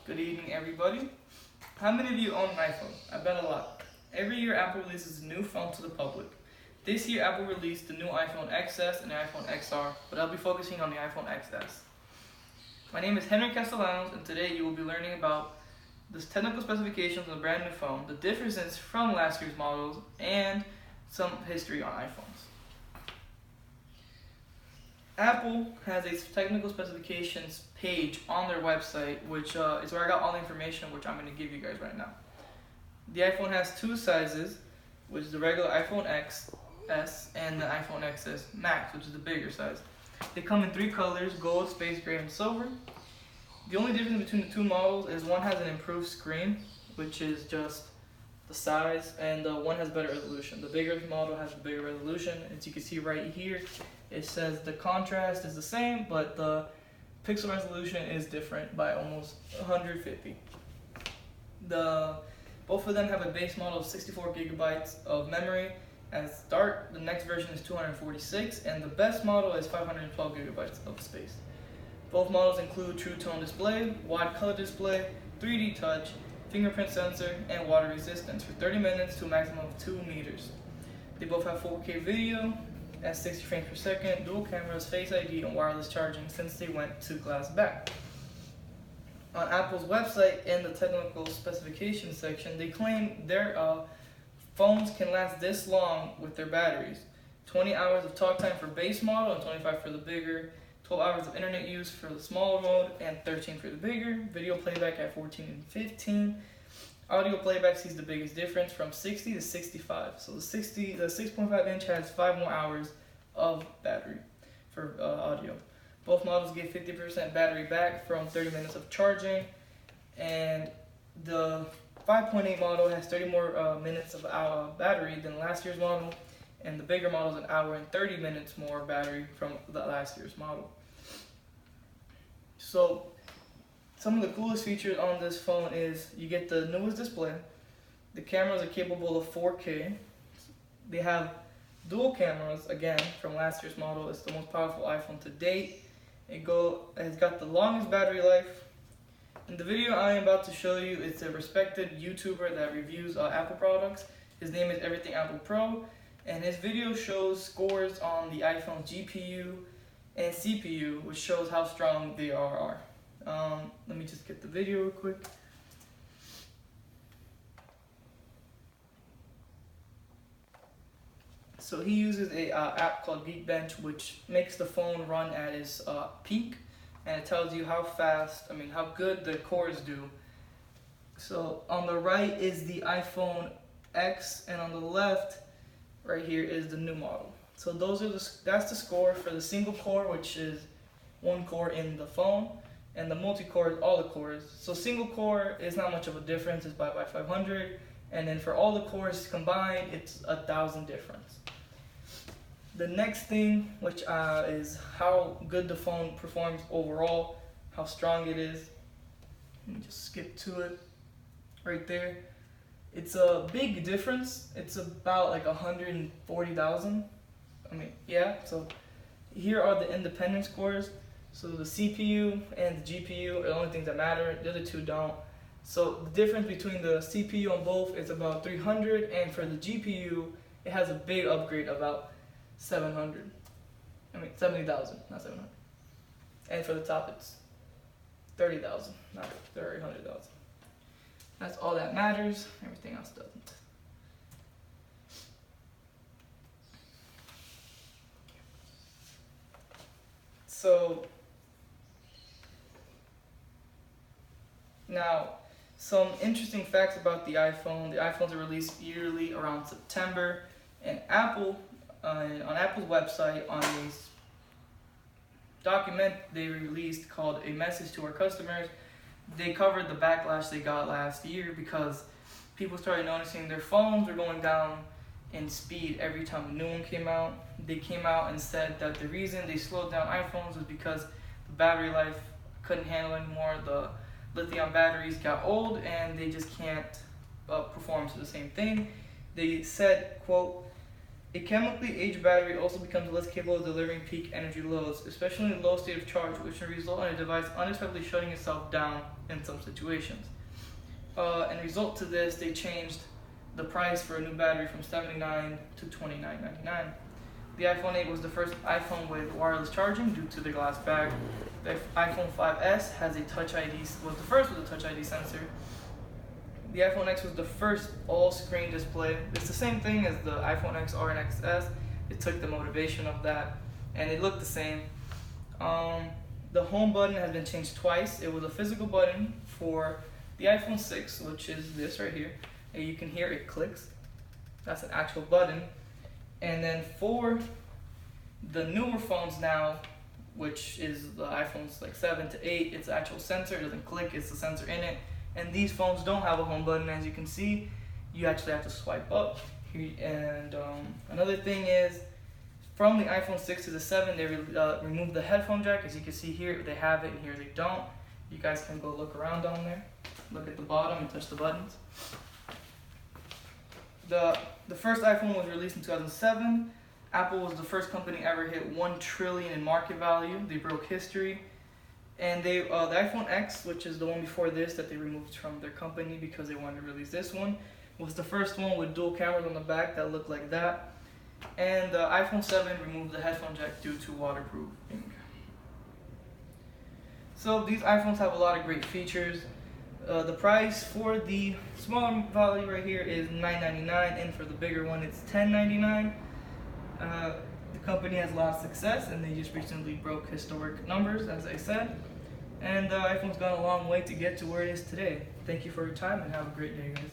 Good evening, everybody. How many of you own an iPhone? I bet a lot. Every year, Apple releases a new phone to the public. This year, Apple released the new iPhone XS and the iPhone XR, but I'll be focusing on the iPhone XS. My name is Henry Castellanos, and today you will be learning about the technical specifications of the brand new phone, the differences from last year's models, and some history on iPhones. Apple has a technical specifications page on their website, which is where I got all the information, which I'm going to give you guys right now. The iPhone has two sizes, which is the regular iPhone XS and the iPhone XS Max, which is the bigger size. They come in three colors: gold, space gray, and silver. The only difference between the two models is one has an improved screen, which is just the size, and one has better resolution. The bigger model has a bigger resolution. As you can see right here, it says the contrast is the same, but the pixel resolution is different by almost 150. Both of them have a base model of 64 gigabytes of memory at start. The next version is 246, and the best model is 512 gigabytes of space. Both models include True Tone display, wide color display, 3D touch, fingerprint sensor, and water resistance for 30 minutes to a maximum of 2 meters. They both have 4K video at 60 frames per second, dual cameras, Face ID, and wireless charging since they went to glass back. On Apple's website, in the technical specifications section, they claim their phones can last this long with their batteries. 20 hours of talk time for base model and 25 for the bigger, 12 hours of internet use for the smaller mode and 13 for the bigger, video playback at 14 and 15. Audio playback sees the biggest difference from 60 to 65. So the 6.5 inch has 5 more hours of battery for audio. Both models give 50% battery back from 30 minutes of charging, and the 5.8 model has 30 more minutes of battery than last year's model, and the bigger model is an hour and 30 minutes more battery from the last year's model. So some of the coolest features on this phone is you get the newest display. The cameras are capable of 4K. They have dual cameras, again, from last year's model. It's the most powerful iPhone to date. It's got the longest battery life. In the video I am about to show you, it's a respected YouTuber that reviews Apple products. His name is Everything Apple Pro, and his video shows scores on the iPhone GPU and CPU, which shows how strong they are. Let me just get the video real quick. So he uses a app called Geekbench, which makes the phone run at its peak, and it tells you how good the cores do. So on the right is the iPhone X, and on the left, right here, is the new model. So that's the score for the single core, which is one core in the phone, and the multi-core is all the cores. So single core is not much of a difference, it's by 500, and then for all the cores combined, it's 1,000 difference. The next thing, which is how good the phone performs overall, how strong it is. Let me just skip to it right there. It's a big difference. It's about like 140,000. So here are the independent scores. So the CPU and the GPU are the only things that matter. The other two don't. So the difference between the CPU on both is about 300, and for the GPU, it has a big upgrade, about 70,000, not 700. And for the top, it's 30,000, not 300,000. That's all that matters. Everything else doesn't. So now, some interesting facts about the iPhone. The iPhones are released yearly around September, and Apple, on Apple's website, on a document they released called A Message to Our Customers, they covered the backlash they got last year because people started noticing their phones were going down in speed every time a new one came out. They came out and said that the reason they slowed down iPhones was because the battery life couldn't handle anymore. The lithium batteries got old and they just can't perform to the same thing. They said, quote, A chemically aged battery also becomes less capable of delivering peak energy loads, especially in low state of charge, which can result in a device unexpectedly shutting itself down in some situations. In result to this, they changed the price for a new battery from $79 to $29.99. The iPhone 8 was the first iPhone with wireless charging due to the glass back. The iPhone 5S has a Touch ID, was the first with a Touch ID sensor. The iPhone X was the first all-screen display. It's the same thing as the iPhone XR and XS. It took the motivation of that, and it looked the same. The home button has been changed twice. It was a physical button for the iPhone 6, which is this right here. And you can hear it clicks. That's an actual button. And then for the newer phones now, which is the iPhones like 7 to 8, it's an actual sensor. It doesn't click, it's the sensor in it. And these phones don't have a home button, as you can see. You actually have to swipe up. And another thing is, from the iPhone 6 to the 7, they removed the headphone jack. As you can see here, they have it, and here they don't. You guys can go look around down there. Look at the bottom and touch the buttons. The first iPhone was released in 2007. Apple was the first company ever hit 1 trillion in market value. They broke history. And the iPhone X, which is the one before this that they removed from their company because they wanted to release this one, was the first one with dual cameras on the back that looked like that. And the iPhone 7 removed the headphone jack due to waterproofing. So these iPhones have a lot of great features. The price for the smaller value right here is $9.99, and for the bigger one it's $10.99. The company has a lot of success, and they just recently broke historic numbers, as I said. And the iPhone's gone a long way to get to where it is today. Thank you for your time, and have a great day, guys.